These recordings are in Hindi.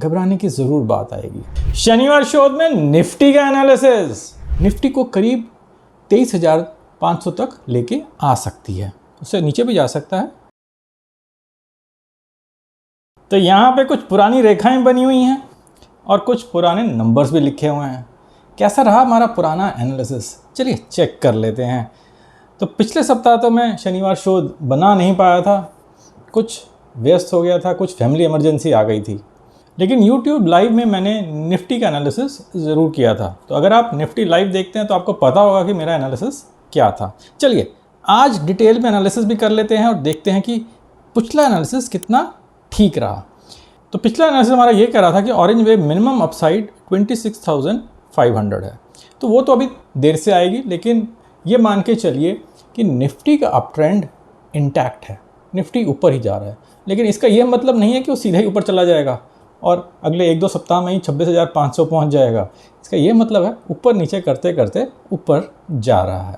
घबराने की ज़रूर बात आएगी। शनिवार शोध में निफ्टी का एनालिसिस, निफ्टी को करीब 23,500 तक लेके आ सकती है, उससे नीचे भी जा सकता है। तो यहाँ पे कुछ पुरानी रेखाएं बनी हुई हैं और कुछ पुराने नंबर्स भी लिखे हुए हैं। कैसा रहा हमारा पुराना एनालिसिस, चलिए चेक कर लेते हैं। तो पिछले सप्ताह तो मैं शनिवार शोध बना नहीं पाया था, कुछ व्यस्त हो गया था, कुछ फैमिली इमरजेंसी आ गई थी, लेकिन YouTube लाइव में मैंने निफ्टी का एनालिसिस ज़रूर किया था। तो अगर आप निफ्टी लाइव देखते हैं तो आपको पता होगा कि मेरा एनालिसिस क्या था। चलिए आज डिटेल में एनालिसिस भी कर लेते हैं और देखते हैं कि पिछला एनालिसिस कितना ठीक रहा। तो पिछला एनालिसिस हमारा ये कह रहा था कि ऑरेंज वेव मिनिमम अपसाइड 26,500 है, तो वो तो अभी देर से आएगी, लेकिन ये मान के चलिए कि निफ्टी का अप ट्रेंड इंटैक्ट है, निफ्टी ऊपर ही जा रहा है। लेकिन इसका ये मतलब नहीं है कि वो सीधा ही ऊपर चला जाएगा और अगले 1-2 सप्ताह में ही 26,500 पहुँच जाएगा। इसका ये मतलब है ऊपर नीचे करते करते ऊपर जा रहा है।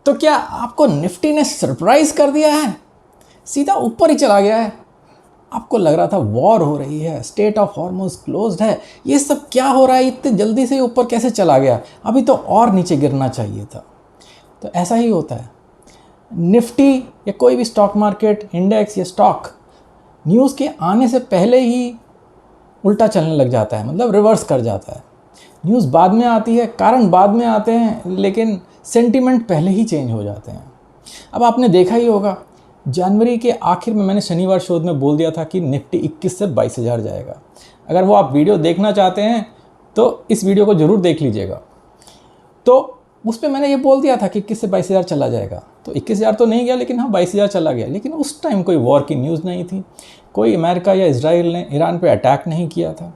तो क्या आपको निफ्टी ने सरप्राइज़ कर दिया है, सीधा ऊपर ही चला गया है? आपको लग रहा था वॉर हो रही है, स्टेट ऑफ हॉर्मुज क्लोज्ड है, ये सब क्या हो रहा है, इतने जल्दी से ऊपर कैसे चला गया, अभी तो और नीचे गिरना चाहिए था। तो ऐसा ही होता है, निफ्टी या कोई भी स्टॉक मार्केट इंडेक्स या स्टॉक न्यूज़ के आने से पहले ही उल्टा चलने लग जाता है, मतलब रिवर्स कर जाता है। न्यूज़ बाद में आती है, कारण बाद में आते हैं, लेकिन सेंटीमेंट पहले ही चेंज हो जाते हैं। अब आपने देखा ही होगा, जनवरी के आखिर में मैंने शनिवार शोध में बोल दिया था कि निफ्टी 21 से 22,000 जाएगा। अगर वो आप वीडियो देखना चाहते हैं तो इस वीडियो को ज़रूर देख लीजिएगा। तो उस पर मैंने ये बोल दिया था कि 21 से 22,000 चला जाएगा। तो 21,000 तो नहीं गया, लेकिन हाँ 22,000 चला गया। लेकिन उस टाइम कोई वॉर की न्यूज़ नहीं थी, कोई अमेरिका या इजराइल ने ईरान पे अटैक नहीं किया था,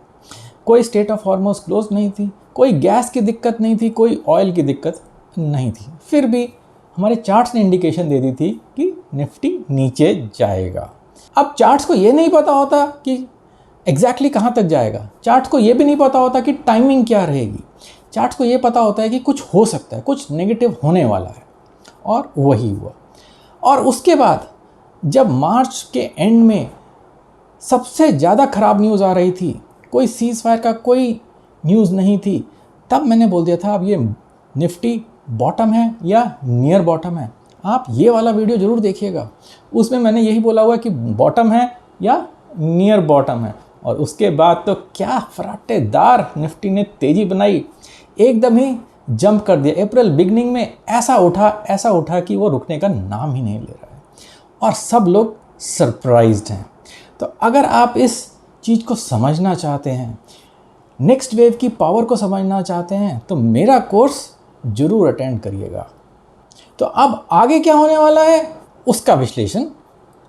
कोई स्टेट ऑफ हॉर्मुज क्लोज नहीं थी, कोई गैस की दिक्कत नहीं थी, कोई ऑयल की दिक्कत नहीं थी। फिर भी हमारे चार्ट्स ने इंडिकेशन दे दी थी कि निफ्टी नीचे जाएगा। अब चार्ट्स को ये नहीं पता होता कि एग्जैक्टली कहाँ तक जाएगा, चार्ट्स को ये भी नहीं पता होता कि टाइमिंग क्या रहेगी। चार्ट्स को ये पता होता है कि कुछ हो सकता है, कुछ नेगेटिव होने वाला है, और वही हुआ। और उसके बाद जब मार्च के एंड में सबसे ज़्यादा ख़राब न्यूज़ आ रही थी, कोई सीज़ फायर का कोई न्यूज़ नहीं थी, तब मैंने बोल दिया था अब ये निफ्टी बॉटम है या नियर बॉटम है। आप ये वाला वीडियो ज़रूर देखिएगा, उसमें मैंने यही बोला हुआ है कि बॉटम है या नियर बॉटम है। और उसके बाद तो क्या फराटेदार निफ्टी ने तेज़ी बनाई, एकदम ही जंप कर दिया। अप्रैल बिगनिंग में ऐसा उठा कि वो रुकने का नाम ही नहीं ले रहा है, और सब लोग सरप्राइज्ड हैं। तो अगर आप इस चीज़ को समझना चाहते हैं, नेक्स्ट वेव की पावर को समझना चाहते हैं, तो मेरा कोर्स ज़रूर अटेंड करिएगा। तो अब आगे क्या होने वाला है उसका विश्लेषण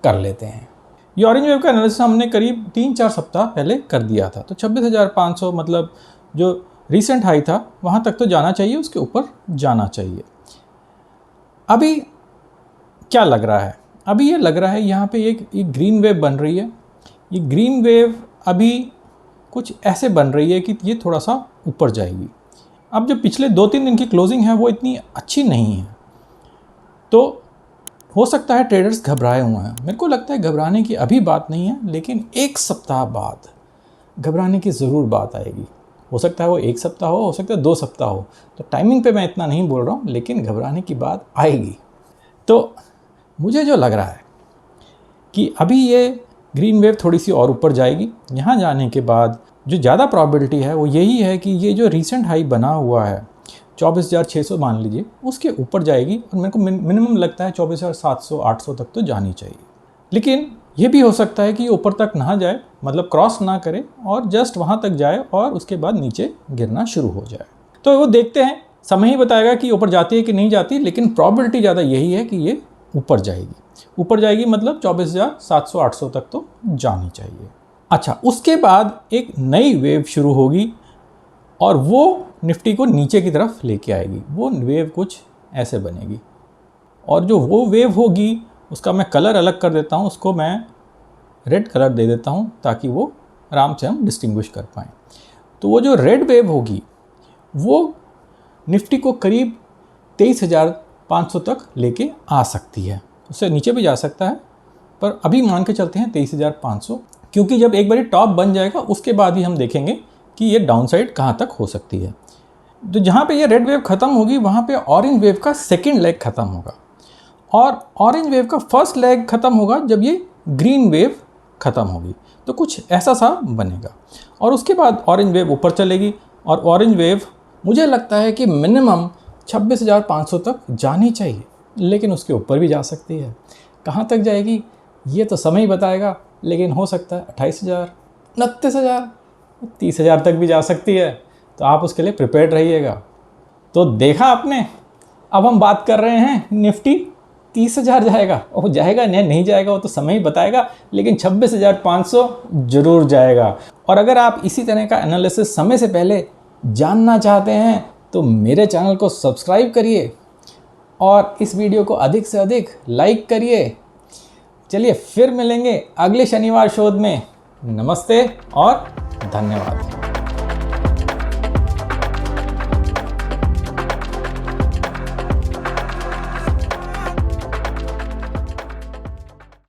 कर लेते हैं। ये ऑरेंज वेव का एनालिसिस हमने करीब 3-4 सप्ताह पहले कर दिया था। तो 26,500 मतलब जो रीसेंट हाई था वहाँ तक तो जाना चाहिए, उसके ऊपर जाना चाहिए। अभी क्या लग रहा है, अभी ये लग रहा है यहाँ पे एक ग्रीन वेव बन रही है। ये ग्रीन वेव अभी कुछ ऐसे बन रही है कि ये थोड़ा सा ऊपर जाएगी। अब जो पिछले 2-3 दिन की क्लोजिंग है वो इतनी अच्छी नहीं है, तो हो सकता है ट्रेडर्स घबराए हुए हैं। मेरे को लगता है घबराने की अभी बात नहीं है, लेकिन 1 सप्ताह बाद घबराने की ज़रूर बात आएगी। हो सकता है वो 1 सप्ताह हो सकता है 2 सप्ताह हो। तो टाइमिंग पे मैं इतना नहीं बोल रहा हूँ, लेकिन घबराने की बात आएगी। तो मुझे जो लग रहा है कि अभी ये ग्रीन वेव थोड़ी सी और ऊपर जाएगी। यहाँ जाने के बाद जो ज़्यादा प्रॉबिलिटी है वो यही है कि ये जो रीसेंट हाई बना हुआ है 24,600 मान लीजिए, उसके ऊपर जाएगी। और मेरे को मिनिमम लगता है 24,700-800 तक तो जानी चाहिए। लेकिन ये भी हो सकता है कि ये ऊपर तक ना जाए, मतलब क्रॉस ना करे और जस्ट वहाँ तक जाए और उसके बाद नीचे गिरना शुरू हो जाए। तो वो देखते हैं, समय ही बताएगा कि ऊपर जाती है कि नहीं जाती, लेकिन प्रॉबिलिटी ज़्यादा यही है कि ये ऊपर जाएगी। ऊपर जाएगी मतलब 24,700-800 तक तो जानी चाहिए। अच्छा, उसके बाद एक नई वेव शुरू होगी और वो निफ्टी को नीचे की तरफ लेके आएगी। वो वेव कुछ ऐसे बनेगी, और जो वो वेव होगी उसका मैं कलर अलग कर देता हूँ, उसको मैं रेड कलर दे देता हूँ ताकि वो आराम से हम डिस्टिंग्विश कर पाएँ। तो वो जो रेड वेव होगी वो निफ्टी को करीब 23,500 तक लेके आ सकती है, उससे नीचे भी जा सकता है, पर अभी मान के चलते हैं 23,500 क्योंकि जब एक बारी टॉप बन जाएगा उसके बाद ही हम देखेंगे कि ये डाउन साइड कहाँ तक हो सकती है। तो जहाँ पे ये रेड वेव ख़त्म होगी वहाँ पे ऑरेंज वेव का सेकेंड लेग ख़त्म होगा, और ऑरेंज वेव का फर्स्ट लेग ख़त्म होगा जब ये ग्रीन वेव ख़त्म होगी। तो कुछ ऐसा सा बनेगा, और उसके बाद ऑरेंज वेव ऊपर चलेगी, और ऑरेंज वेव मुझे लगता है कि मिनिमम 26,500 तक जानी चाहिए, लेकिन उसके ऊपर भी जा सकती है। कहाँ तक जाएगी ये तो समय ही बताएगा, लेकिन हो सकता है 28,000, 29,000, 30,000 तक भी जा सकती है। तो आप उसके लिए प्रिपेयर्ड रहिएगा। तो देखा आपने, अब हम बात कर रहे हैं निफ्टी 30,000 जाएगा, और जाएगा नहीं जाएगा वो तो समय ही बताएगा, लेकिन 26,500 जरूर जाएगा। और अगर आप इसी तरह का एनालिसिस समय से पहले जानना चाहते हैं तो मेरे चैनल को सब्सक्राइब करिए और इस वीडियो को अधिक से अधिक लाइक करिए। चलिए फिर मिलेंगे अगले शनिवार शोध में। नमस्ते और धन्यवाद।